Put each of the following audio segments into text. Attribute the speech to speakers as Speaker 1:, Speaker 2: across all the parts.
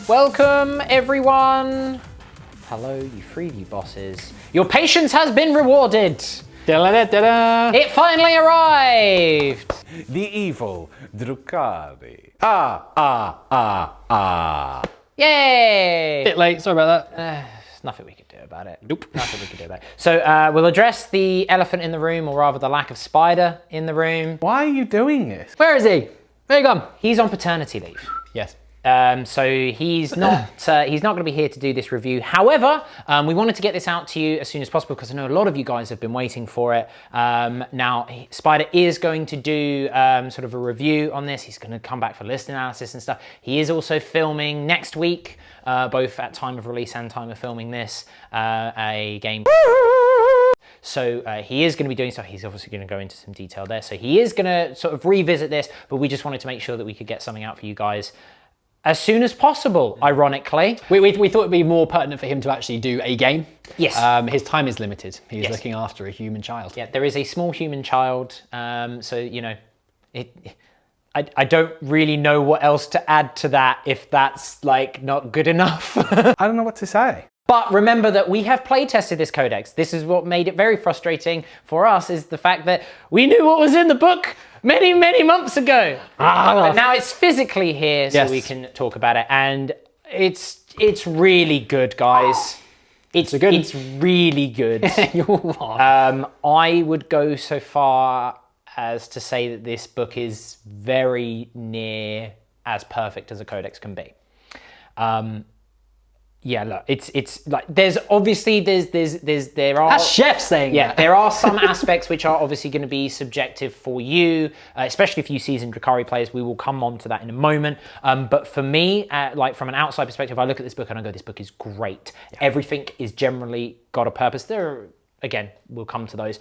Speaker 1: Welcome, everyone. Hello, you freebie bosses. Your patience has been rewarded.
Speaker 2: Da-da-da-da-da.
Speaker 1: It finally arrived.
Speaker 3: The evil Drukhari.
Speaker 1: Yay.
Speaker 2: Bit late, sorry about that.
Speaker 1: There's nothing we could do about it.
Speaker 2: Nope.
Speaker 1: Nothing we could do about it. So we'll address the elephant in the room, or rather the lack of spider in the room.
Speaker 3: Why are you doing this?
Speaker 2: Where is he? Where you gone?
Speaker 1: He's on paternity leave.
Speaker 2: Yes.
Speaker 1: So he's not going to be here to do this review. However, we wanted to get this out to you as soon as possible because I know a lot of you guys have been waiting for it. Now, Spider is going to do sort of a review on this. He's going to come back for list analysis and stuff. He is also filming next week, both at time of release and time of filming this, a game. So he is going to be doing stuff. He's obviously going to go into some detail there. So he is going to sort of revisit this, but we just wanted to make sure that we could get something out for you guys as soon as possible, ironically.
Speaker 2: We thought it'd be more pertinent for him to actually do a game.
Speaker 1: Yes.
Speaker 2: His time is limited. He's
Speaker 1: Yes.
Speaker 2: looking after a human child.
Speaker 1: Yeah, there is a small human child. So, you know, I don't really know what else to add to that if that's like not good enough.
Speaker 3: I don't know what to say.
Speaker 1: But remember that we have play tested this codex. This is what made it very frustrating for us, is the fact that we knew what was in the book many, many months ago. But now it's physically here, so
Speaker 2: Yes.
Speaker 1: we can talk about it. And it's really good, guys. It's really good. I would go so far as to say that this book is very near as perfect as a codex can be. Yeah, look, it's like there are.
Speaker 2: That's Chef saying
Speaker 1: Yeah,
Speaker 2: that.
Speaker 1: there are some aspects which are obviously going to be subjective for you, especially if you seasoned Drukhari players. We will come on to that in a moment. But for me, like from an outside perspective, I look at this book and I go, this book is great. Yeah. Everything is generally got a purpose. Again, we'll come to those.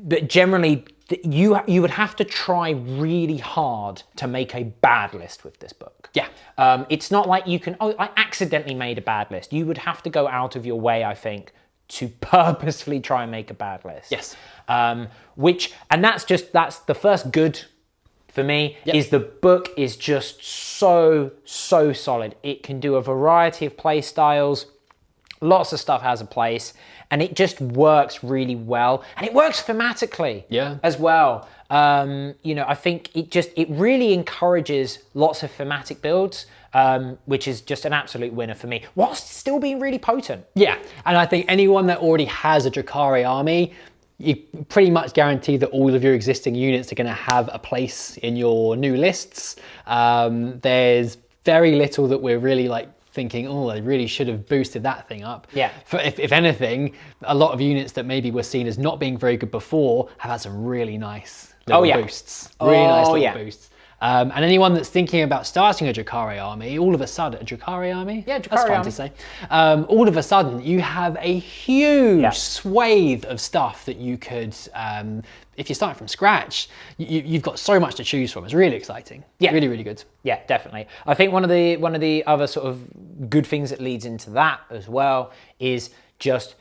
Speaker 1: But generally, you would have to try really hard to make a bad list with this book.
Speaker 2: Yeah.
Speaker 1: It's not like you can, I accidentally made a bad list. You would have to go out of your way, I think, to purposefully try and make a bad list.
Speaker 2: Yes.
Speaker 1: And that's the first good for me, is the book is just so solid. It can do a variety of play styles. Lots of stuff has a place, and it just works really well, and it works thematically as well. You know, I think it really encourages lots of thematic builds, which is just an absolute winner for me, whilst still being really potent.
Speaker 2: Yeah, and I think anyone that already has a Drukhari army, you pretty much guarantee that all of your existing units are going to have a place in your new lists. There's very little that we're really like thinking, oh, I really should have boosted that thing up.
Speaker 1: Yeah.
Speaker 2: If anything, a lot of units that maybe were seen as not being very good before have had some really nice little boosts. Really nice little boosts. And anyone that's thinking about starting a Drukhari army, all of a sudden, a Drukhari army?
Speaker 1: Yeah, Drukhari
Speaker 2: That's fine
Speaker 1: army.
Speaker 2: to say. All of a sudden, you have a huge swathe of stuff that you could, if you're starting from scratch, you've got so much to choose from. It's really exciting.
Speaker 1: Yeah.
Speaker 2: Really, really good.
Speaker 1: Yeah, definitely. I think one of the other sort of good things that leads into that as well is just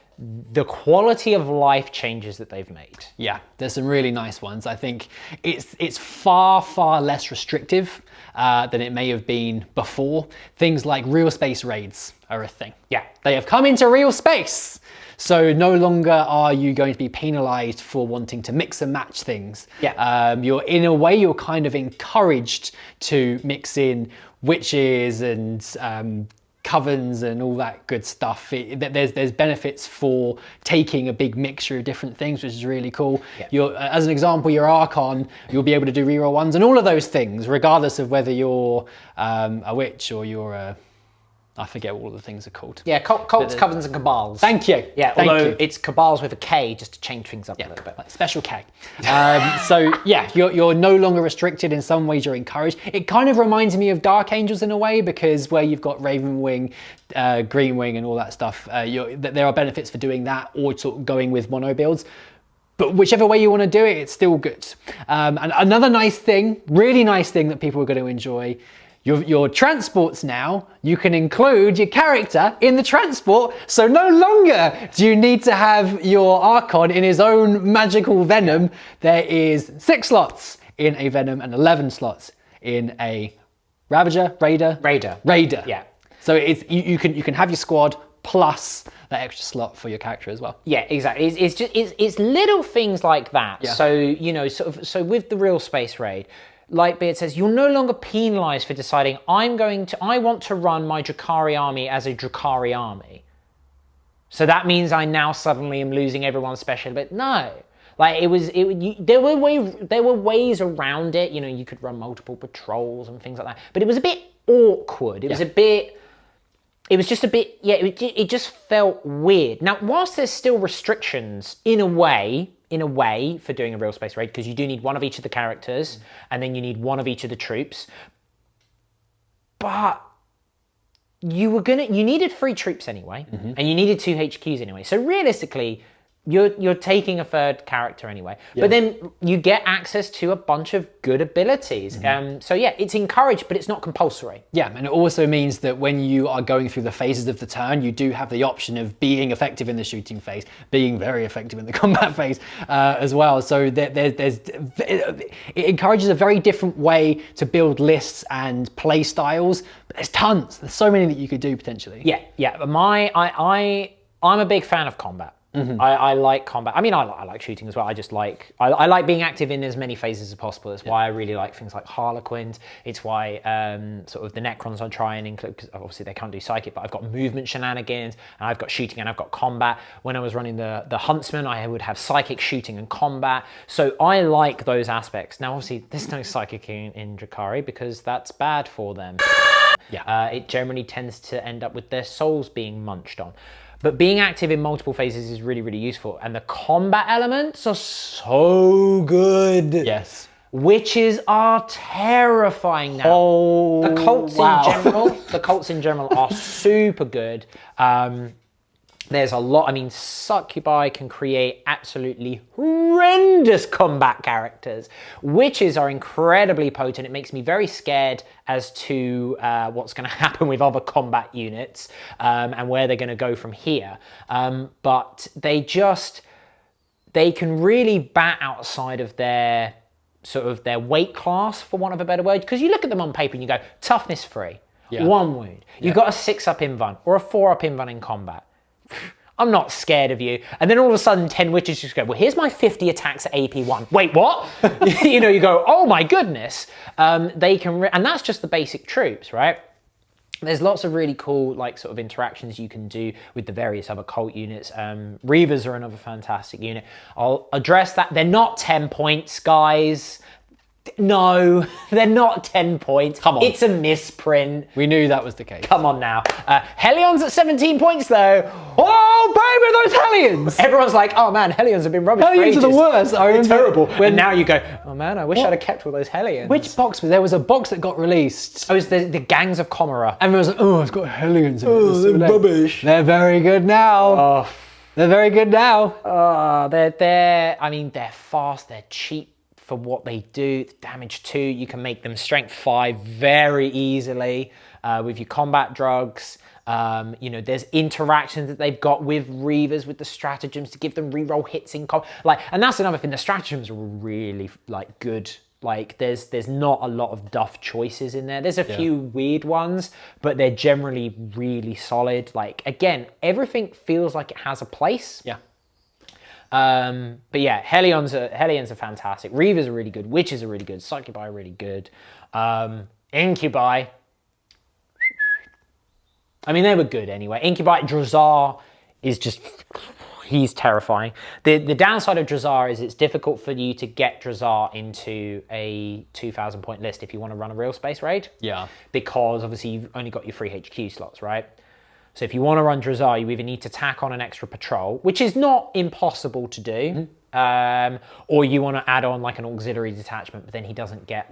Speaker 1: the quality of life changes that they've made.
Speaker 2: Yeah, there's some really nice ones. I think it's far less restrictive than it may have been before. Things like real space raids are a thing.
Speaker 1: Yeah.
Speaker 2: They have come into real space. So no longer are you going to be penalized for wanting to mix and match things.
Speaker 1: Yeah.
Speaker 2: You're in a way, you're kind of encouraged to mix in witches and covens and all that good stuff. There's benefits for taking a big mixture of different things, which is really cool. Yeah. As an example, your Archon, you'll be able to do reroll ones and all of those things, regardless of whether you're a witch or you're a, I forget what all the things are called.
Speaker 1: Yeah, cults, covens, and cabals.
Speaker 2: Thank you.
Speaker 1: Yeah, although it's cabals with a K just to change things up a little bit.
Speaker 2: Like special K. So yeah, you're no longer restricted. In some ways, you're encouraged. It kind of reminds me of Dark Angels in a way, because where you've got Ravenwing, Greenwing, and all that stuff, there are benefits for doing that, or sort of going with mono builds. But whichever way you want to do it, it's still good. And another nice thing, really nice thing that people are going to enjoy, your transports now, you can include your character in the transport, so no longer do you need to have your Archon in his own magical Venom. There is 6 slots in a Venom and 11 slots in a Ravager, Raider.
Speaker 1: Raider. Yeah.
Speaker 2: So it's you can have your squad plus that extra slot for your character as well.
Speaker 1: Yeah, exactly. It's just it's little things like that.
Speaker 2: Yeah.
Speaker 1: So so with the Real Space Raid, Lightbeard says you're no longer penalised for deciding I want to run my Drukhari army as a Drukhari army. So that means I now suddenly am losing everyone's special. But no, like there were ways around it. You could run multiple patrols and things like that. But it was a bit awkward. It was just a bit, it just felt weird. Now, whilst there's still restrictions in a way for doing a Real Space Raid, because you do need one of each of the characters, and then you need one of each of the troops. But you needed 3 troops anyway, and you needed 2 HQs anyway. So realistically, you're taking a third character anyway. But then you get access to a bunch of good abilities. So yeah, it's encouraged, but it's not compulsory.
Speaker 2: Yeah, and it also means that when you are going through the phases of the turn, you do have the option of being effective in the shooting phase, being very effective in the combat phase as well. So it encourages a very different way to build lists and play styles. But there's tons. There's so many that you could do potentially.
Speaker 1: Yeah. But I'm a big fan of combat. I like combat. I mean, I like shooting as well. I like being active in as many phases as possible. That's why I really like things like Harlequins. It's why sort of the Necrons I try and include, because obviously they can't do psychic, but I've got movement shenanigans, and I've got shooting, and I've got combat. When I was running the Huntsman, I would have psychic, shooting, and combat. So I like those aspects. Now, obviously, there's no psychic in Drukhari because that's bad for them. It generally tends to end up with their souls being munched on. But being active in multiple phases is really, really useful. And the combat elements are so good.
Speaker 2: Yes.
Speaker 1: Witches are terrifying now.
Speaker 2: Oh,
Speaker 1: the cults in general are super good. There's a lot. I mean, Succubi can create absolutely horrendous combat characters. Witches are incredibly potent. It makes me very scared as to what's going to happen with other combat units and where they're going to go from here. But they can really bat outside of their weight class, for want of a better word. Because you look at them on paper and you go, toughness 3, 1 wound. You've got a 6-up invuln or a 4-up invuln in combat. I'm not scared of you. And then all of a sudden 10 witches just go, well, here's my 50 attacks at AP 1. Wait, what? You go, oh my goodness. They can, and that's just the basic troops, right? There's lots of really cool sort of interactions you can do with the various other cult units. Reavers are another fantastic unit. I'll address that. They're not 10 points, guys. No, they're not 10 points.
Speaker 2: Come on.
Speaker 1: It's a misprint.
Speaker 2: We knew that was the case.
Speaker 1: Come on now. Hellions at 17 points though.
Speaker 2: Oh, baby, those Hellions!
Speaker 1: Everyone's like, oh man, Hellions have been rubbish for
Speaker 2: Hellions
Speaker 1: ages.
Speaker 2: are the worst. I remember
Speaker 1: terrible.
Speaker 2: when-
Speaker 1: And now you go, oh man, I wish I'd have kept all those Hellions.
Speaker 2: Which box? There was a box that got released.
Speaker 1: Oh, it was the Gangs of Comera.
Speaker 2: Everyone was like, oh, it's got Hellions in it.
Speaker 1: Oh, they're rubbish.
Speaker 2: They're very good now.
Speaker 1: Oh,
Speaker 2: They're very good now.
Speaker 1: they're fast, they're cheap for what they do. Damage 2, you can make them strength 5 very easily with your combat drugs. There's interactions that they've got with Reavers, with the stratagems to give them reroll hits in and that's another thing. The stratagems are really good. There's not a lot of duff choices in there. There's a few weird ones, but they're generally really solid. Again, everything feels like it has a place.
Speaker 2: Yeah.
Speaker 1: But yeah, Hellions are fantastic. Reavers are really good. Witches are really good. Succubi are really good. Incubi. I mean, they were good anyway. Incubi, Drazar is just... He's terrifying. The downside of Drazar is it's difficult for you to get Drazar into a 2,000 point list if you want to run a Real Space Raid.
Speaker 2: Yeah.
Speaker 1: Because obviously you've only got your 3 HQ slots, right? So if you want to run Drazar, you either need to tack on an extra patrol, which is not impossible to do, or you want to add on an auxiliary detachment, but then he doesn't get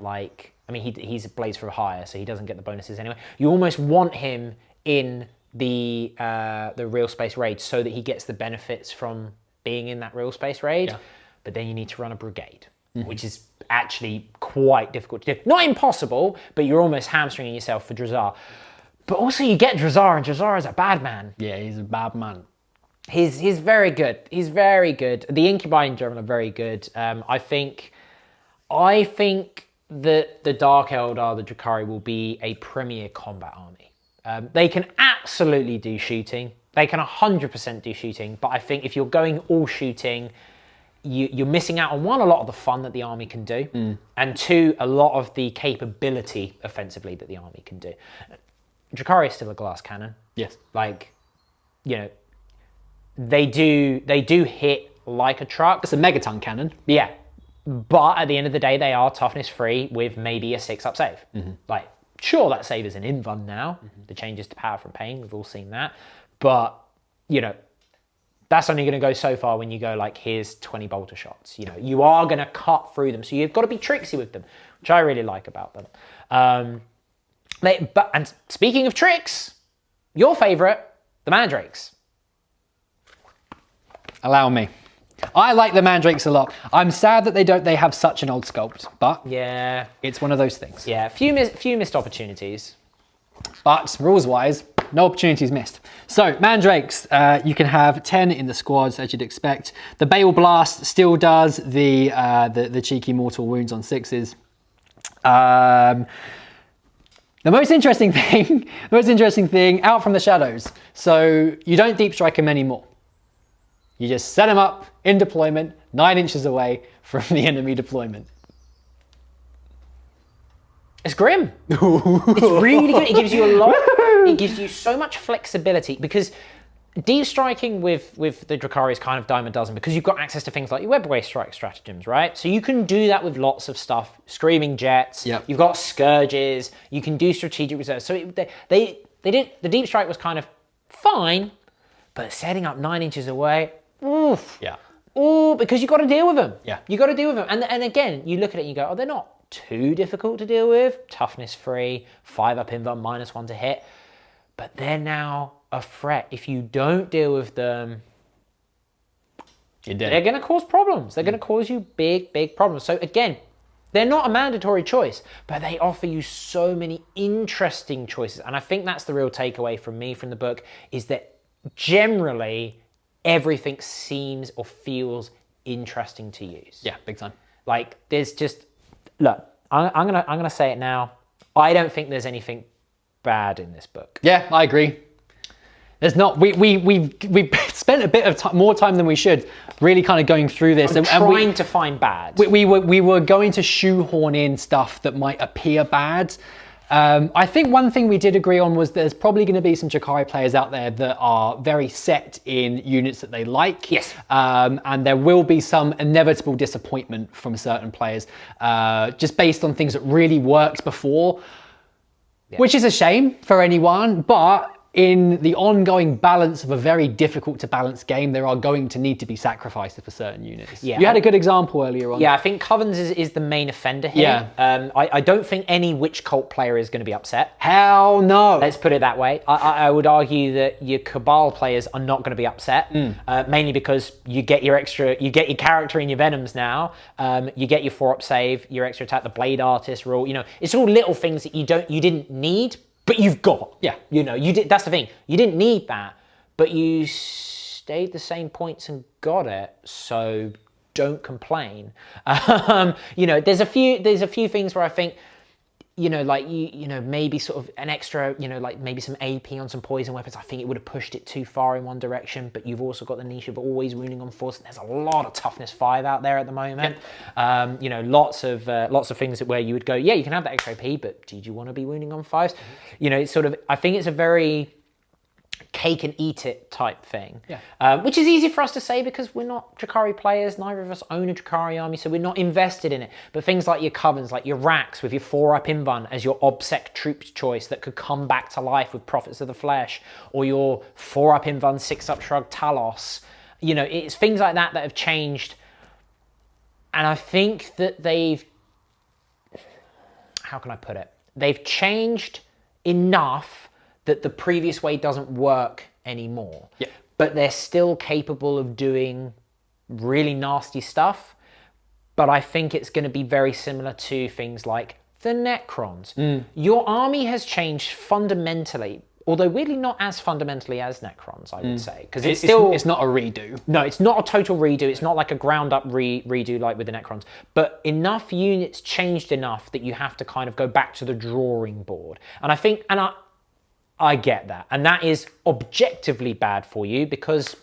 Speaker 1: he's Blaze for Hire, so he doesn't get the bonuses anyway. You almost want him in the Real Space Raid so that he gets the benefits from being in that Real Space Raid, but then you need to run a brigade, which is actually quite difficult to do. Not impossible, but you're almost hamstringing yourself for Drazar. But also you get Drazar, and Drazar is a bad man.
Speaker 2: Yeah, he's a bad man.
Speaker 1: He's very good. He's very good. The Incubi in general are very good. I think that the Dark Eldar, the Drukhari, will be a premier combat army. They can absolutely do shooting. They can 100% do shooting. But I think if you're going all shooting, you're missing out on, one, a lot of the fun that the army can do, and two, a lot of the capability offensively that the army can do. Drukhari is still a glass cannon.
Speaker 2: Yes.
Speaker 1: Like, you know, they do hit like a truck.
Speaker 2: It's a megaton cannon.
Speaker 1: Yeah. But at the end of the day, they are toughness free with maybe a 6-up save. Like, sure, that save is an invuln now. The changes to power from pain, we've all seen that. But, you know, that's only going to go so far when you go like, here's 20 bolter shots. You know, you are going to cut through them. So you've got to be tricksy with them, which I really like about them. And speaking of tricks, your favourite, the Mandrakes.
Speaker 2: Allow me. I like the Mandrakes a lot. I'm sad that they have such an old sculpt, but
Speaker 1: Yeah.
Speaker 2: it's one of those things.
Speaker 1: Yeah, few missed opportunities.
Speaker 2: But rules-wise, no opportunities missed. So, Mandrakes, you can have 10 in the squads, as you'd expect. The Bale Blast still does the cheeky mortal wounds on 6s. The most interesting thing, out from the shadows. So, you don't deep strike them anymore. You just set them up in deployment, 9 inches away from the enemy deployment.
Speaker 1: It's grim. It's really good. It gives you a lot. It gives you so much flexibility, because deep striking with the Drukhari is kind of dime a dozen, because you've got access to things like your webway strike stratagems, right? So you can do that with lots of stuff. Screaming Jets.
Speaker 2: Yep.
Speaker 1: You've got Scourges. You can do strategic reserves. So they did, the deep strike was kind of fine, but setting up 9 inches away, oof.
Speaker 2: Yeah.
Speaker 1: Oh, because you've got to deal with them.
Speaker 2: Yeah.
Speaker 1: You've got to deal with them. And again, you look at it and you go, oh, they're not too difficult to deal with. Toughness free, 5-up invuln, -1 to hit. But they're now a threat. If you don't deal with them,
Speaker 2: You're dead.
Speaker 1: they're going to cause problems. They're going to cause you big, big problems. So again, they're not a mandatory choice, but they offer you so many interesting choices. And I think that's the real takeaway from me from the book, is that generally everything seems or feels interesting to use.
Speaker 2: Yeah, big time.
Speaker 1: Like, there's just, look, I'm gonna say it now. I don't think there's anything bad in this book.
Speaker 2: Yeah, I agree. There's not. We've spent a bit of more time than we should, really kind of going through this
Speaker 1: I'm trying to find bad.
Speaker 2: We were going to shoehorn in stuff that might appear bad. I think one thing we did agree on was there's probably going to be some Drukhari players out there that are very set in units that they like.
Speaker 1: Yes.
Speaker 2: And there will be some inevitable disappointment from certain players, just based on things that really worked before, which is a shame for anyone, but in the ongoing balance of a very difficult to balance game, there are going to need to be sacrifices for certain units.
Speaker 1: Yeah.
Speaker 2: You had a good example earlier on.
Speaker 1: Yeah, I think Covens is the main offender here.
Speaker 2: Yeah.
Speaker 1: I don't think any Witch Cult player is going to be upset.
Speaker 2: Hell no.
Speaker 1: Let's put it that way. I would argue that your Cabal players are not going to be upset, mainly because you get your character in your Venoms now. You get your 4-up save, your extra attack, the Blade Artist rule. You know, it's all little things that you didn't need, but you've got.
Speaker 2: Yeah.
Speaker 1: You know, you did. That's the thing. You didn't need that, but you stayed the same points and got it. So don't complain. You know, there's a few things where I think, you know, like you know, maybe sort of an extra, you know, like maybe some AP on some poison weapons. I think it would have pushed it too far in one direction, but you've also got the niche of always wounding on force. And there's a lot of toughness 5 out there at the moment. Yep. You know, lots of things where you would go, yeah, you can have that extra AP, but did you want to be wounding on 5s? You know, it's sort of, I think it's a very cake and eat it type thing, which is easy for us to say because we're not Drukhari players. Neither of us own a Drukhari army, so we're not invested in it. But things like your Covens, like your Racks with your 4-up invuln as your OBSEC troops choice that could come back to life with Prophets of the Flesh, or your 4-up invuln 6-up shrug Talos. You know, it's things like that that have changed, and I think that how can I put it? They've changed enough that the previous way doesn't work anymore.
Speaker 2: Yeah.
Speaker 1: But they're still capable of doing really nasty stuff. But I think it's going to be very similar to things like the Necrons. Your army has changed fundamentally, although weirdly not as fundamentally as Necrons, I would say. Because it's
Speaker 2: not a redo.
Speaker 1: No, it's not a total redo. It's not like a ground up redo like with the Necrons. But enough units changed enough that you have to kind of go back to the drawing board. And I think, I get that. And that is objectively bad for you because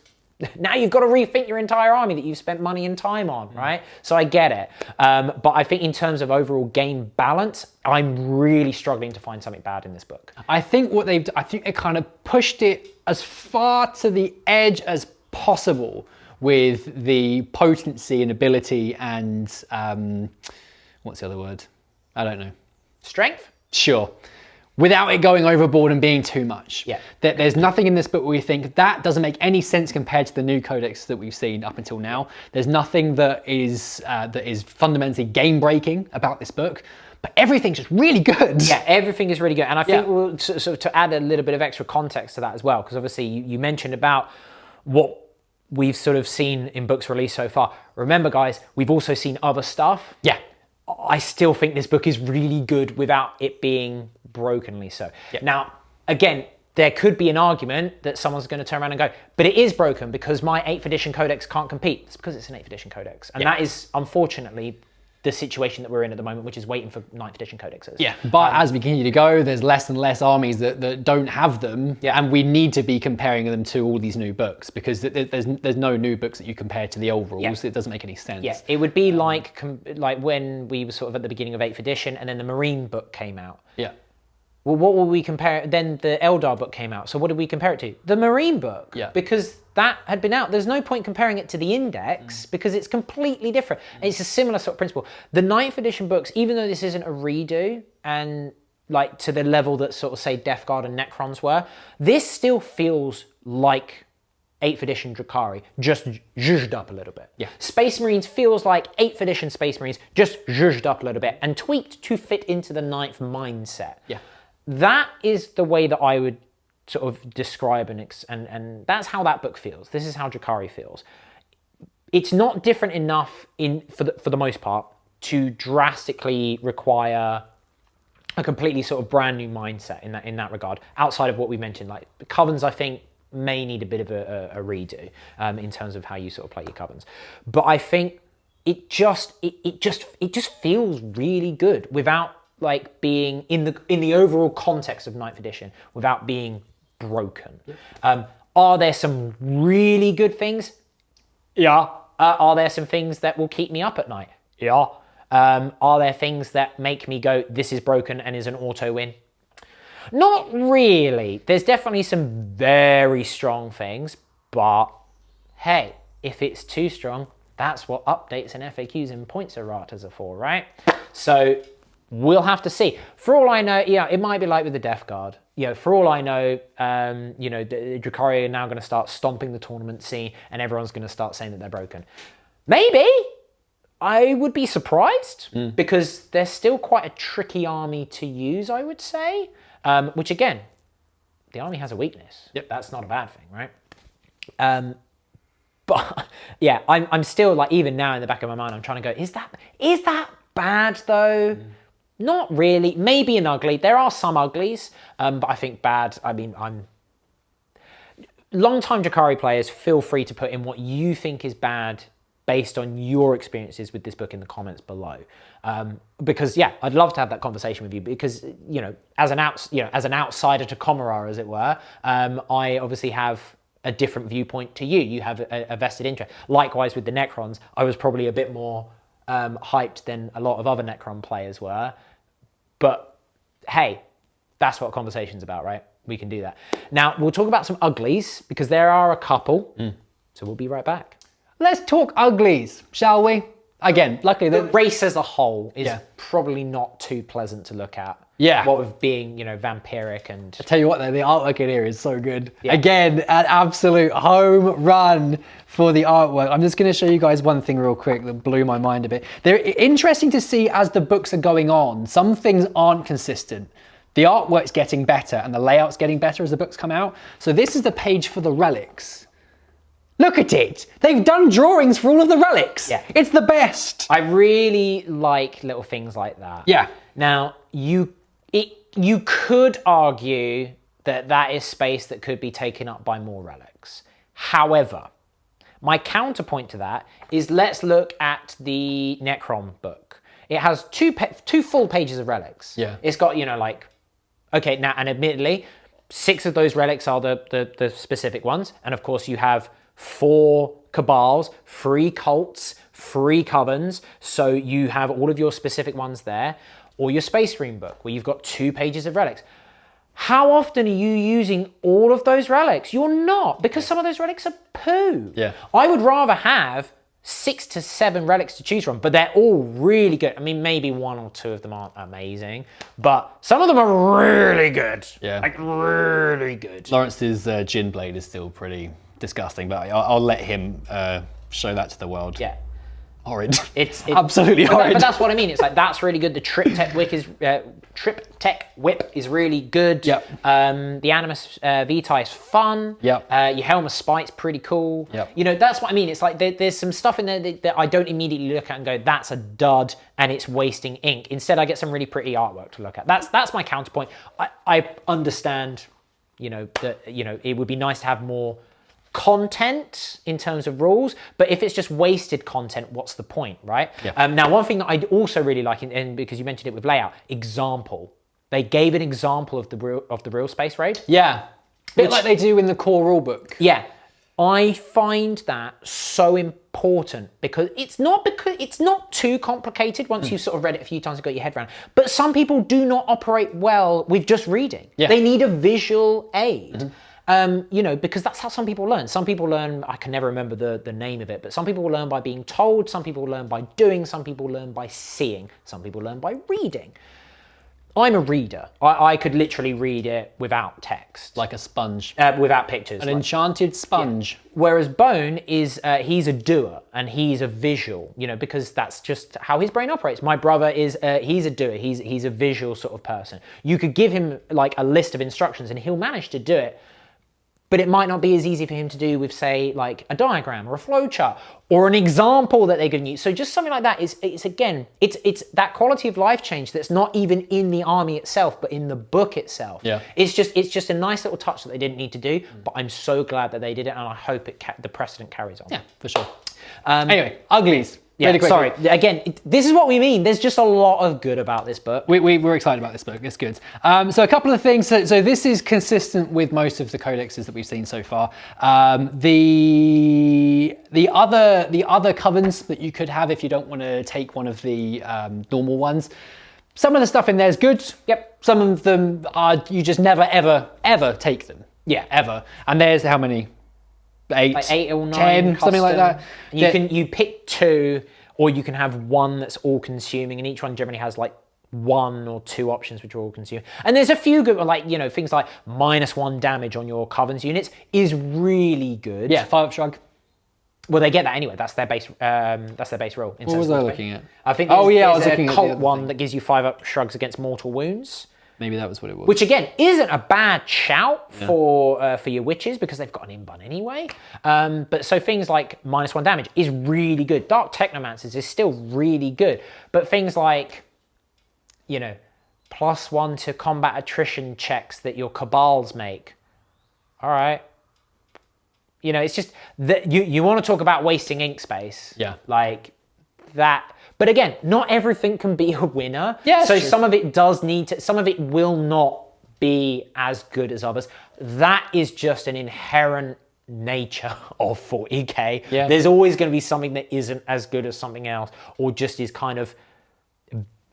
Speaker 1: now you've got to rethink your entire army that you've spent money and time on, right? So I get it. But I think in terms of overall game balance, I'm really struggling to find something bad in this book.
Speaker 2: I think I think they kind of pushed it as far to the edge as possible with the potency and ability and what's the other word? I don't know.
Speaker 1: Strength?
Speaker 2: Sure. Without it going overboard and being too much.
Speaker 1: Yeah.
Speaker 2: There's nothing in this book where we think that doesn't make any sense compared to the new codex that we've seen up until now. There's nothing that is fundamentally game breaking about this book, but everything's just really good.
Speaker 1: Yeah, everything is really good. And I think to add a little bit of extra context to that as well, because obviously you mentioned about what we've sort of seen in books released so far. Remember, guys, we've also seen other stuff.
Speaker 2: Yeah.
Speaker 1: I still think this book is really good without it being brokenly so.
Speaker 2: Yeah.
Speaker 1: Now, again, there could be an argument that someone's going to turn around and go, but it is broken because my 8th edition codex can't compete. It's because it's an 8th edition codex. And that is, unfortunately, the situation that we're in at the moment, which is waiting for 9th edition codexes.
Speaker 2: Yeah, but as we continue to go, there's less and less armies that don't have them, and we need to be comparing them to all these new books because there's no new books that you compare to the old rules. Yeah. It doesn't make any sense.
Speaker 1: Yeah, it would be like when we were sort of at the beginning of 8th edition and then the Marine book came out.
Speaker 2: Yeah.
Speaker 1: Well, what will we compare? Then the Eldar book came out. So what did we compare it to? The Marine book.
Speaker 2: Yeah.
Speaker 1: Because that had been out. There's no point comparing it to the Index because it's completely different. It's a similar sort of principle. The 9th edition books, even though this isn't a redo and like to the level that sort of say Death Guard and Necrons were, this still feels like 8th edition Drukhari, just zhuzhed up a little bit.
Speaker 2: Yeah.
Speaker 1: Space Marines feels like 8th edition Space Marines, just zhuzhed up a little bit and tweaked to fit into the 9th mindset.
Speaker 2: Yeah.
Speaker 1: That is the way that I would sort of describe and that's how that book feels. This is how Drukhari feels. It's not different enough for the most part to drastically require a completely sort of brand new mindset in that regard. Outside of what we mentioned, like Covens, I think may need a bit of a redo in terms of how you sort of play your Covens. But I think it just feels really good without like being in the overall context of 9th edition without being broken. Yeah. Are there some really good things? Yeah. Are there some things that will keep me up at night? Yeah. Are there things that make me go, this is broken and is an auto win? Not really. There's definitely some very strong things, but hey, if it's too strong, that's what updates and FAQs and points erratas are for, right? So we'll have to see. For all I know, yeah, it might be like with the Death Guard. You know, for all I know, the Drukhari are now going to start stomping the tournament scene and everyone's going to start saying that they're broken. Maybe. I would be surprised because they're still quite a tricky army to use, I would say. Which again, the army has a weakness.
Speaker 2: Yep.
Speaker 1: That's not a bad thing, right? But yeah, I'm still like, even now in the back of my mind, I'm trying to go, is that bad though? Not really. Maybe an ugly. There are some uglies, but I think bad. I mean, long-time Drukhari players, feel free to put in what you think is bad based on your experiences with this book in the comments below. Because yeah, I'd love to have that conversation with you because, you know, as an outsider to Commorragh, as it were, I obviously have a different viewpoint to you. You have a vested interest. Likewise with the Necrons, I was probably a bit more hyped than a lot of other Necron players were. But hey, that's what conversation's about, right? We can do that. Now, we'll talk about some uglies because there are a couple. So we'll be right back.
Speaker 2: Let's talk uglies, shall we? Again, luckily
Speaker 1: the race as a whole is probably not too pleasant to look at.
Speaker 2: Yeah.
Speaker 1: What with being, you know, vampiric and...
Speaker 2: I tell you what though, the artwork in here is so good. Yeah. Again, an absolute home run for the artwork. I'm just going to show you guys one thing real quick that blew my mind a bit. They're interesting to see as the books are going on. Some things aren't consistent. The artwork's getting better and the layout's getting better as the books come out. So this is the page for the relics. Look at it. They've done drawings for all of the relics.
Speaker 1: Yeah.
Speaker 2: It's the best.
Speaker 1: I really like little things like that.
Speaker 2: Yeah.
Speaker 1: Now, you could argue that that is space that could be taken up by more relics. However, my counterpoint to that is let's look at the Necron book. It has two full pages of relics.
Speaker 2: Yeah.
Speaker 1: It's got, you know, like, okay, now, and admittedly, 6 of those relics are the specific ones. And of course you have 4 Cabals, 3 Cults, 3 Covens. So you have all of your specific ones there. Or your Space Marine book, where you've got 2 pages of relics. How often are you using all of those relics? You're not, because some of those relics are poo.
Speaker 2: Yeah.
Speaker 1: I would rather have 6 to 7 relics to choose from, but they're all really good. I mean, maybe 1 or 2 of them aren't amazing, but some of them are really good.
Speaker 2: Yeah.
Speaker 1: Like, really good.
Speaker 2: Lawrence's Gin Blade is still pretty disgusting, but I'll let him show that to the world.
Speaker 1: Yeah.
Speaker 2: Horrid.
Speaker 1: It's
Speaker 2: absolutely horrid.
Speaker 1: But that's what I mean. It's like, that's really good. The Triptech Whip is really good.
Speaker 2: Yep.
Speaker 1: The Animus Vitae is fun.
Speaker 2: Yep.
Speaker 1: Your Helm of Spite's pretty cool.
Speaker 2: Yep.
Speaker 1: You know, that's what I mean. It's like there's some stuff in there that I don't immediately look at and go, that's a dud and it's wasting ink. Instead, I get some really pretty artwork to look at. That's my counterpoint. I understand, you know, that, you know, it would be nice to have more content in terms of rules, but if it's just wasted content, what's the point, right?
Speaker 2: Yeah.
Speaker 1: Now, one thing that I also really like, and because you mentioned it with layout, example. They gave an example of the real space raid.
Speaker 2: Yeah, bit like they do in the core rulebook.
Speaker 1: Yeah, I find that so important because it's not too complicated once you've sort of read it a few times and got your head around. But some people do not operate well with just reading.
Speaker 2: Yeah.
Speaker 1: They need a visual aid. You know, because that's how some people learn. Some people learn, I can never remember the name of it, but some people learn by being told, some people learn by doing, some people learn by seeing, some people learn by reading. I'm a reader. I could literally read it without text.
Speaker 2: Like a sponge.
Speaker 1: Without pictures.
Speaker 2: An enchanted sponge.
Speaker 1: Yeah. Whereas Bone is, he's a doer and he's a visual, you know, because that's just how his brain operates. My brother is, he's a doer. He's a visual sort of person. You could give him like a list of instructions and he'll manage to do it. But it might not be as easy for him to do with, say, like a diagram or a flowchart or an example that they're going to use. So just something like that it's that quality of life change that's not even in the army itself, but in the book itself.
Speaker 2: Yeah.
Speaker 1: It's just a nice little touch that they didn't need to do. But I'm so glad that they did it, and I hope the precedent carries on.
Speaker 2: Yeah, for sure. Anyway, uglies.
Speaker 1: Yeah,
Speaker 2: really quickly.
Speaker 1: sorry. Again, this is what we mean. There's just a lot of good about this book.
Speaker 2: We're excited about this book. It's good. So a couple of things. So this is consistent with most of the codexes that we've seen so far. The other covens that you could have if you don't want to take one of the normal ones. Some of the stuff in there is good.
Speaker 1: Yep.
Speaker 2: Some of them are you just never ever take them.
Speaker 1: Yeah.
Speaker 2: Ever. And there's how many? 8,
Speaker 1: like 8 or 9,
Speaker 2: 10, something like that.
Speaker 1: You pick 2, or you can have one that's all consuming, and each one generally has like 1 or 2 options which are all consuming. And there's a few good, like, you know, things like -1 damage on your Covens units is really good.
Speaker 2: Yeah, 5-up shrug.
Speaker 1: Well, they get that anyway. That's their base. That's their base roll.
Speaker 2: What was I looking at?
Speaker 1: I think.
Speaker 2: Oh yeah, I was
Speaker 1: there's
Speaker 2: looking
Speaker 1: a
Speaker 2: at
Speaker 1: cult
Speaker 2: the other
Speaker 1: one
Speaker 2: thing.
Speaker 1: that gives you 5-up shrugs against mortal wounds.
Speaker 2: Maybe that was what it was.
Speaker 1: Which again isn't a bad shout for your witches because they've got an inbun anyway. But so things like -1 damage is really good. Dark Technomancers is still really good. But things like, you know, +1 to combat attrition checks that your Cabals make. All right. You know, it's just that you want to talk about wasting ink space.
Speaker 2: Yeah.
Speaker 1: Like that. But again, not everything can be a winner.
Speaker 2: Yeah,
Speaker 1: so
Speaker 2: true.
Speaker 1: some of it does need to, some of it will not be as good as others. That is just an inherent nature of 40k.
Speaker 2: Yeah.
Speaker 1: There's always going to be something that isn't as good as something else, or just is kind of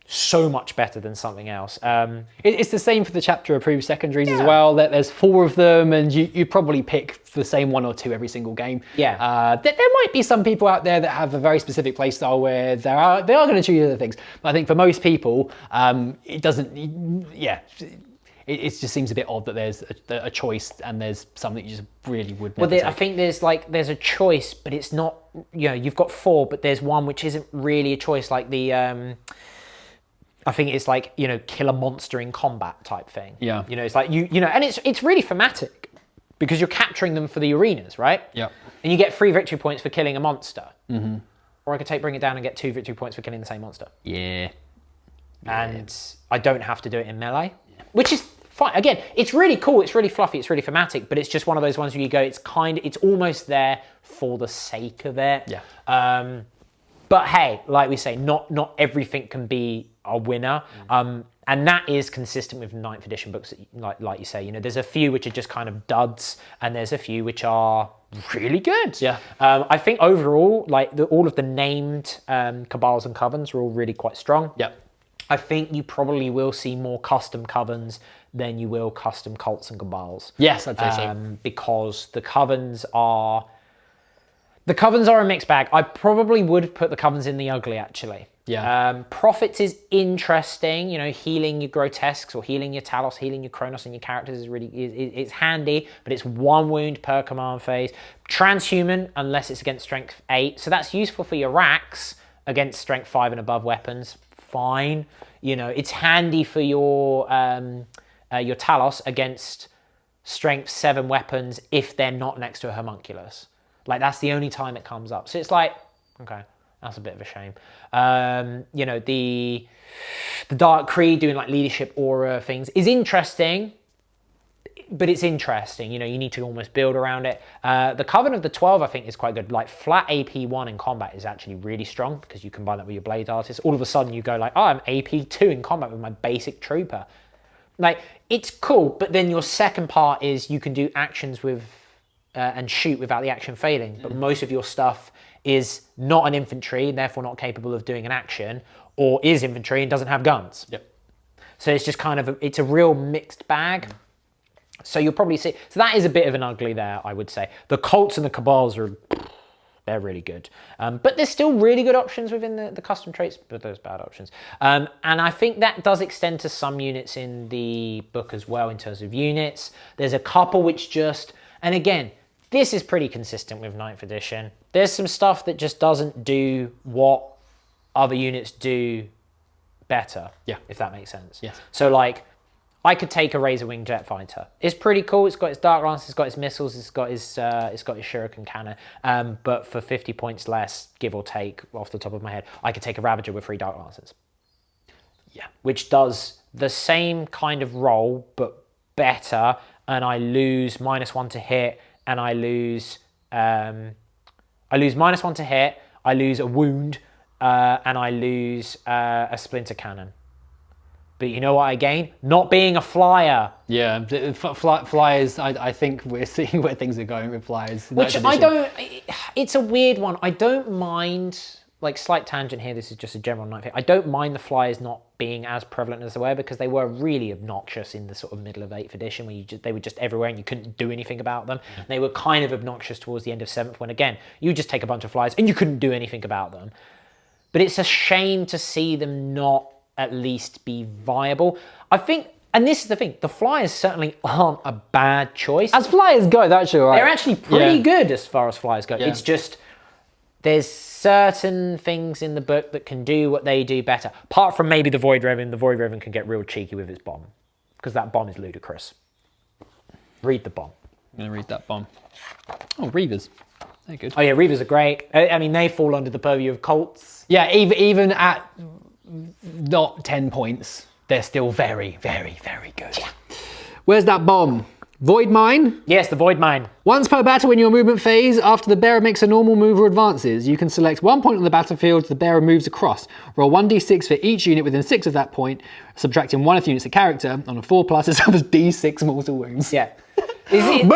Speaker 1: so much better than something else.
Speaker 2: It's the same for the chapter approved secondaries as well. That there's 4 of them, and you probably pick the same 1 or 2 every single game.
Speaker 1: Yeah.
Speaker 2: There might be some people out there that have a very specific play style where they are going to choose other things. But I think for most people, it doesn't. Yeah. It just seems a bit odd that there's a choice and there's something you just really would never take.
Speaker 1: I think there's a choice, but it's not. You know, you've got 4, but there's one which isn't really a choice, like the. I think it's like, you know, kill a monster in combat type thing.
Speaker 2: Yeah.
Speaker 1: You know, it's like you know, and it's really thematic because you're capturing them for the arenas, right?
Speaker 2: Yeah.
Speaker 1: And you get 3 victory points for killing a monster. Mm-hmm. Or I could bring it down and get 2 victory points for killing the same monster.
Speaker 2: Yeah.
Speaker 1: And I don't have to do it in melee, which is fine. Again, it's really cool. It's really fluffy. It's really thematic, but it's just one of those ones where you go, it's almost there for the sake of it.
Speaker 2: Yeah.
Speaker 1: But hey, like we say, not everything can be a winner. And that is consistent with 9th edition books, like you say. You know, there's a few which are just kind of duds, and there's a few which are really good.
Speaker 2: Yeah.
Speaker 1: I think overall, like all of the named Cabals and Covens are all really quite strong.
Speaker 2: Yep.
Speaker 1: I think you probably will see more custom Covens than you will custom Cults and Cabals.
Speaker 2: Yes, I'd say so.
Speaker 1: Because the Covens are a mixed bag. I probably would put the Covens in the ugly, actually.
Speaker 2: Yeah.
Speaker 1: Prophets is interesting, you know, healing your Grotesques or healing your Talos, healing your Kronos and your characters is really, it's handy, but it's 1 wound per command phase. Transhuman, unless it's against strength 8. So that's useful for your Rax against strength 5 and above weapons. Fine. You know, it's handy for your Talos against strength 7 weapons if they're not next to a homunculus. Like, that's the only time it comes up. So it's like, okay, that's a bit of a shame. You know, the Dark Creed doing like leadership aura things is interesting, but it's interesting. You know, you need to almost build around it. The Coven of the 12, I think, is quite good. Like, flat AP1 in combat is actually really strong because you combine that with your Blade Artist. All of a sudden, you go like, oh, I'm AP2 in combat with my basic Trooper. Like, it's cool, but then your second part is you can do actions with and shoot without the action failing, but most of your stuff is not an infantry, and therefore not capable of doing an action, or is infantry and doesn't have guns.
Speaker 2: Yep.
Speaker 1: So it's just kind of, it's a real mixed bag. So you'll probably see, so that is a bit of an ugly there, I would say. The Cults and the Cabals are, they're really good. But there's still really good options within the custom traits, but there's bad options. And I think that does extend to some units in the book as well in terms of units. There's a couple which just, and again, this is pretty consistent with 9th edition. There's some stuff that just doesn't do what other units do better.
Speaker 2: Yeah.
Speaker 1: If that makes sense.
Speaker 2: Yes.
Speaker 1: So like, I could take a Razor Wing jet fighter. It's pretty cool. It's got its Dark Lance, it's got its missiles, it's got its Shuriken cannon. But for 50 points less, give or take, off the top of my head, I could take a Ravager with 3 Dark Lances.
Speaker 2: Yeah.
Speaker 1: Which does the same kind of role, but better, and I lose -1 to hit, and I lose -1 to hit, I lose a wound, and I lose a Splinter Cannon. But you know what I gain? Not being a flyer.
Speaker 2: Yeah, flyers, I think we're seeing where things are going with flyers.
Speaker 1: Which I don't, it's a weird one. I don't mind, like, slight tangent here, this is just a general night. I don't mind the flyers not being as prevalent as they were, because they were really obnoxious in the sort of middle of 8th edition, where they were just everywhere and you couldn't do anything about them. Yeah. They were kind of obnoxious towards the end of 7th, when again, you just take a bunch of flyers and you couldn't do anything about them. But it's a shame to see them not at least be viable. I think, and this is the thing, the flyers certainly aren't a bad choice.
Speaker 2: As flyers go, they're actually all right.
Speaker 1: They're actually pretty good as far as flyers go. Yeah. It's just, there's certain things in the book that can do what they do better. Apart from maybe the Void Raven can get real cheeky with its bomb, because that bomb is ludicrous. Read the bomb.
Speaker 2: I'm going to read that bomb. Oh, Reavers. They're good.
Speaker 1: Oh yeah, Reavers are great. I mean, they fall under the purview of Cults.
Speaker 2: Yeah, even at not 10 points, they're still very, very, very good. Yeah. Where's that bomb? Void Mine?
Speaker 1: Yes, the Void Mine.
Speaker 2: Once per battle in your movement phase, after the bearer makes a normal move or advances, you can select 1 point on the battlefield the bearer moves across. Roll 1d6 for each unit within 6 of that point, subtracting 1 if the unit's a character. On a 4+, it suffers d6 mortal wounds.
Speaker 1: Yeah.
Speaker 2: Boom!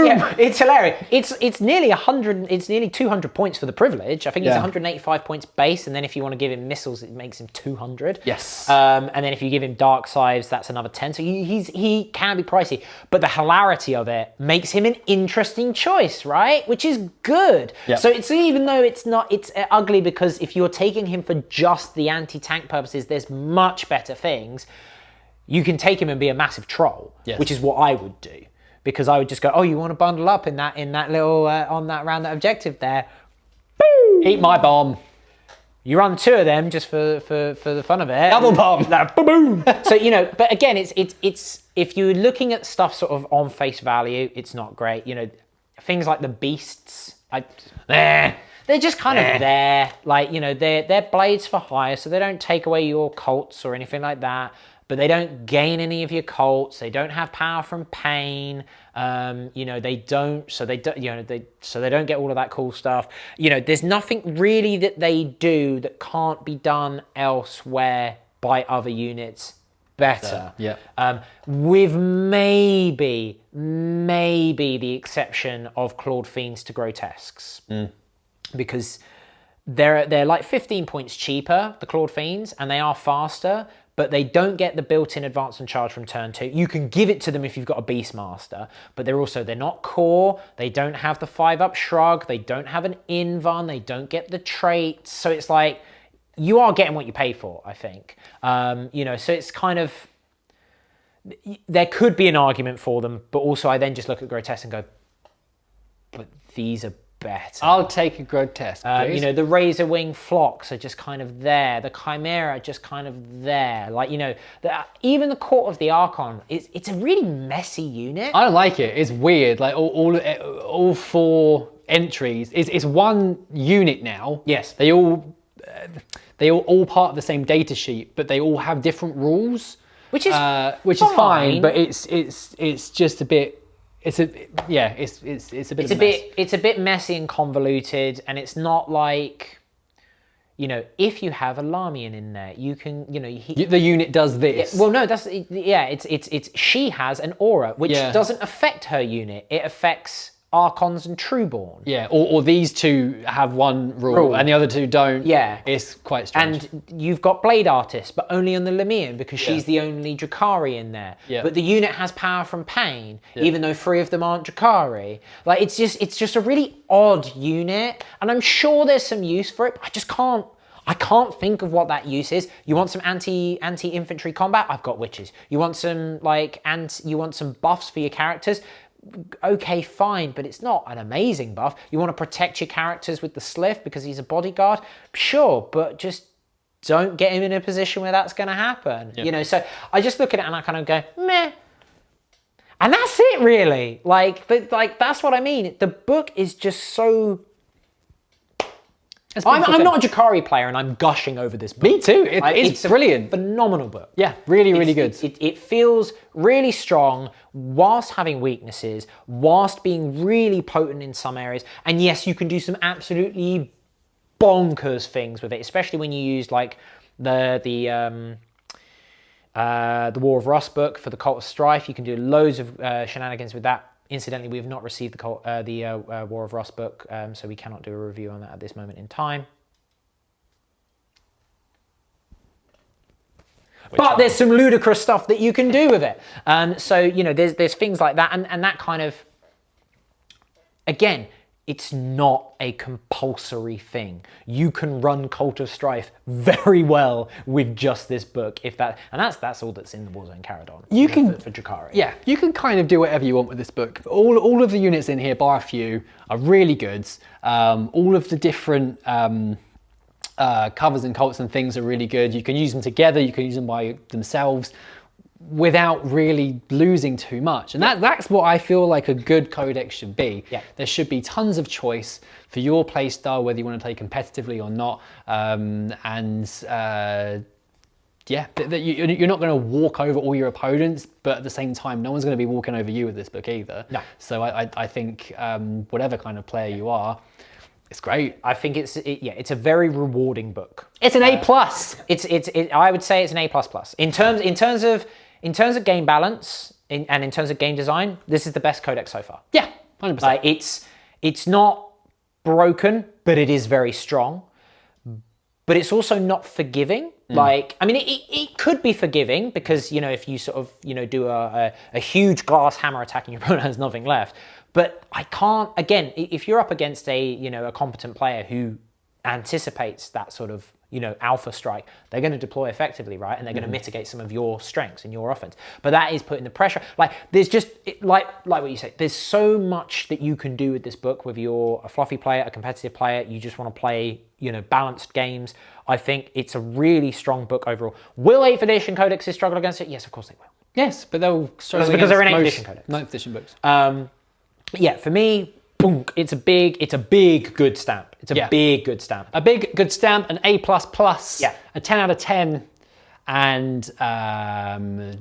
Speaker 1: Yeah, it's hilarious. It's nearly 100. It's nearly 200 points for the privilege. I think it's 185 points base, and then if you want to give him missiles, it makes him 200.
Speaker 2: Yes.
Speaker 1: And then if you give him dark sides, that's another 10. So he can be pricey, but the hilarity of it makes him an interesting choice, right? Which is good.
Speaker 2: Yep.
Speaker 1: So it's, even though it's ugly, because if you're taking him for just the anti-tank purposes, there's much better things. You can take him and be a massive troll, which is what I would do. Because I would just go, oh, you want to bundle up in that little on that round that objective there? Boom!
Speaker 2: Eat my bomb.
Speaker 1: You run 2 of them just for the fun of it.
Speaker 2: Double bomb.
Speaker 1: Boom! So but again, it's if you're looking at stuff sort of on face value, it's not great. Things like the beasts, they're just kind of there. Like they're blades for hire, so they don't take away your cults or anything like that. But they don't gain any of your cults. They don't have power from pain. They don't. So they don't. They don't get all of that cool stuff. There's nothing really that they do that can't be done elsewhere by other units better.
Speaker 2: Yeah.
Speaker 1: With maybe the exception of Claude Fiends to Grotesques. Because they're like 15 points cheaper, the Claude Fiends, and they are faster, but they don't get the built-in advance and charge from turn 2. You can give it to them if you've got a Beastmaster, but they're not core, they don't have the 5-up shrug, they don't have an invuln, they don't get the traits, so it's like, you are getting what you pay for, I think. So it's kind of, there could be an argument for them, but also I then just look at Grotesque and go, but these are better.
Speaker 2: I'll take a Grotesque, please.
Speaker 1: The Razor Wing Flocks are just kind of there. The Chimera are just kind of there. Even the Court of the Archon, it's a really messy unit.
Speaker 2: I don't like it. It's weird. Like all 4 entries. It's one unit now.
Speaker 1: Yes.
Speaker 2: They all part of the same data sheet, but they all have different rules.
Speaker 1: Which is
Speaker 2: fine, but it's just a bit. It's a bit.
Speaker 1: It's a bit messy and convoluted, and it's not like, if you have a Lamian in there, you can,
Speaker 2: the unit does this.
Speaker 1: Well, no, it's she has an aura which doesn't affect her unit. It affects Archons and Trueborn.
Speaker 2: Yeah, or these 2 have one rule and the other 2 don't.
Speaker 1: Yeah.
Speaker 2: It's quite strange.
Speaker 1: And you've got Blade Artist, but only on the Lamian because she's the only Drakari in there.
Speaker 2: Yeah.
Speaker 1: But the unit has power from pain, even though 3 of them aren't Drakari. Like, it's just a really odd unit, and I'm sure there's some use for it, but I can't think of what that use is. You want some anti-infantry combat? I've got witches. You want some buffs for your characters? Okay, fine, but it's not an amazing buff. You want to protect your characters with the Sliff because he's a bodyguard? Sure, but just don't get him in a position where that's going to happen.
Speaker 2: Yep.
Speaker 1: So I just look at it and I kind of go, meh. And that's it, really. That's what I mean. The book is just so... I'm not a Drakari player and I'm gushing over this book.
Speaker 2: Me too. It's brilliant.
Speaker 1: Phenomenal book.
Speaker 2: Yeah, really good.
Speaker 1: It feels really strong whilst having weaknesses, whilst being really potent in some areas. And yes, you can do some absolutely bonkers things with it, especially when you use like the War of Rust book for the Cult of Strife. You can do loads of shenanigans with that. Incidentally, we have not received the War of Rust book, so we cannot do a review on that at this moment in time. But there's some ludicrous stuff that you can do with it. There's things like that, and that kind of, again, it's not a compulsory thing. You can run Cult of Strife very well with just this book, and that's all that's in the Warzone Caradon. You can for Drakari.
Speaker 2: Yeah, you can kind of do whatever you want with this book. All of the units in here, bar a few, are really good. All of the different covers and cults and things are really good. You can use them together. You can use them by themselves, without really losing too much. And that's what I feel like a good codex should be.
Speaker 1: Yeah.
Speaker 2: There should be tons of choice for your playstyle, whether you want to play competitively or not. You're not going to walk over all your opponents, but at the same time, no one's going to be walking over you with this book either.
Speaker 1: No.
Speaker 2: So I think whatever kind of player you are, it's great.
Speaker 1: I think it's a very rewarding book.
Speaker 2: It's an A+.
Speaker 1: I would say it's an A++. In terms of game balance and in terms of game design, this is the best codex so far.
Speaker 2: Yeah, 100%.
Speaker 1: It's not broken, but it is very strong. But it's also not forgiving. It could be forgiving because, if you sort of, do a huge glass hammer attack and your opponent has nothing left. But I can't, again, if you're up against a competent player who anticipates that sort of, alpha strike, they're going to deploy effectively, right? And they're going to mitigate some of your strengths in your offense. But that is putting the pressure. There's just, like what you say, there's so much that you can do with this book, whether you're a fluffy player, a competitive player, you just want to play, balanced games. I think it's a really strong book overall. Will 8th edition codexes struggle against it? Yes, of course they will.
Speaker 2: Yes, but they'll struggle
Speaker 1: because they're in 8th edition codex.
Speaker 2: 9th edition books.
Speaker 1: For me, boom, it's a big good stamp. It's a big good stamp.
Speaker 2: A big good stamp, an A++,
Speaker 1: a
Speaker 2: 10 out of 10, and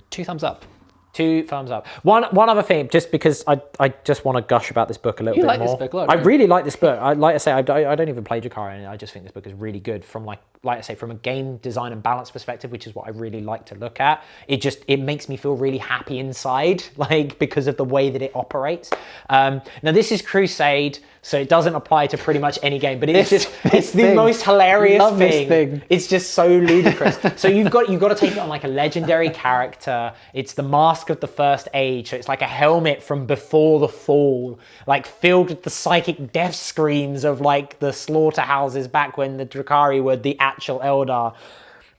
Speaker 2: 2 thumbs up.
Speaker 1: 2 thumbs up. One other thing, just because I just want to gush about this book a little bit more.
Speaker 2: You like this book a lot,
Speaker 1: I really like this book. Like I say, I don't even play Drakari, and I just think this book is really good from like I say, from a game design and balance perspective, which is what I really like to look at, it makes me feel really happy inside, like because of the way that it operates. Now this is Crusade, so it doesn't apply to pretty much any game, but it's the most hilarious thing. It's just so ludicrous. So you've got to take it on like a legendary character. It's the Mask of the First Age, so it's like a helmet from before the fall, like filled with the psychic death screams of like the slaughterhouses back when the Drukhari were the actual Eldar.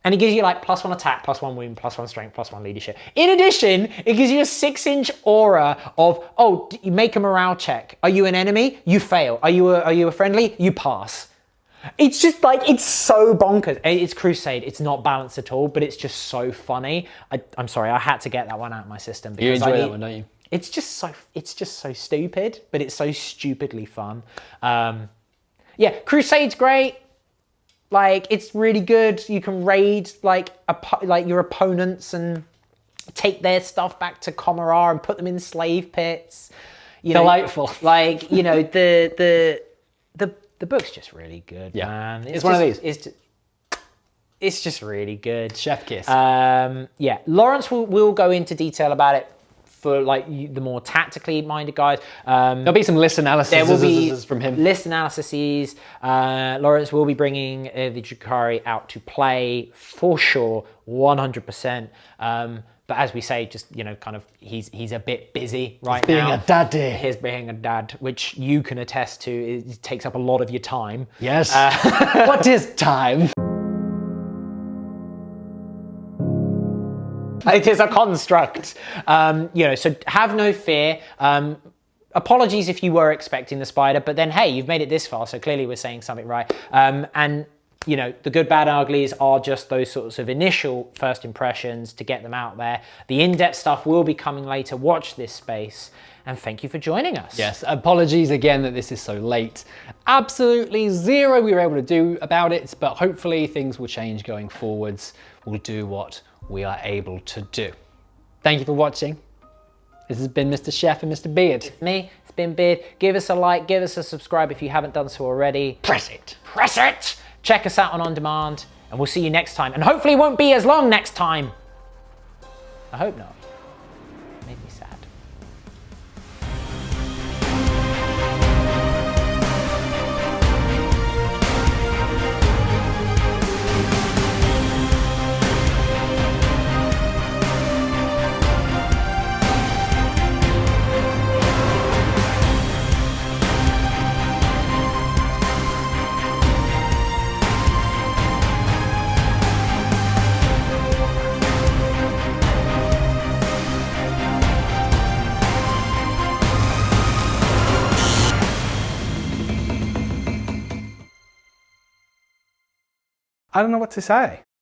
Speaker 1: And it gives you like +1 attack, +1 wound, +1 strength, +1 leadership. In addition, it gives you a 6-inch aura of, oh, you make a morale check. Are you an enemy? You fail. Are you a friendly? You pass. It's just like, it's so bonkers. It's Crusade. It's not balanced at all, but it's just so funny. I'm sorry, I had to get that one out of my system.
Speaker 2: You enjoy that one, don't you?
Speaker 1: It's just so stupid, but it's so stupidly fun. Yeah, Crusade's great. Like, it's really good. You can raid like your opponents and take their stuff back to Commorragh and put them in slave pits.
Speaker 2: Delightful.
Speaker 1: Like, you know, the book's just really good, man.
Speaker 2: It's one of these.
Speaker 1: It's just really good.
Speaker 2: Chef kiss.
Speaker 1: Yeah, Lawrence will go into detail about it for like the more tactically minded guys.
Speaker 2: There'll be some list analysis.
Speaker 1: There will be
Speaker 2: from him.
Speaker 1: List analyses. Lawrence will be bringing the Drukhari out to play for sure, 100%. But as we say, just, you know, kind of, he's a bit busy right now.
Speaker 2: Being a daddy.
Speaker 1: He's being a dad, which you can attest to. It takes up a lot of your time.
Speaker 2: Yes. What is time?
Speaker 1: It is a construct. You know, so have no fear. Apologies if you were expecting the spider, but then, hey, you've made it this far, so clearly we're saying something right. And, you know, the good, bad, and uglies are just those sorts of initial first impressions to get them out there. The in-depth stuff will be coming later. Watch this space. And thank you for joining us.
Speaker 2: Yes, apologies again that this is so late. Absolutely zero we were able to do about it, but hopefully things will change going forwards. We'll do what we are able to do. Thank you for watching. This has been Mr. Chef and Mr. Beard.
Speaker 1: It's me, it's been Beard. Give us a like, give us a subscribe if you haven't done so already.
Speaker 2: Press it.
Speaker 1: Press it! Check us out on demand, and we'll see you next time. And hopefully it won't be as long next time. I hope not. Made me sad.
Speaker 3: I don't know what to say.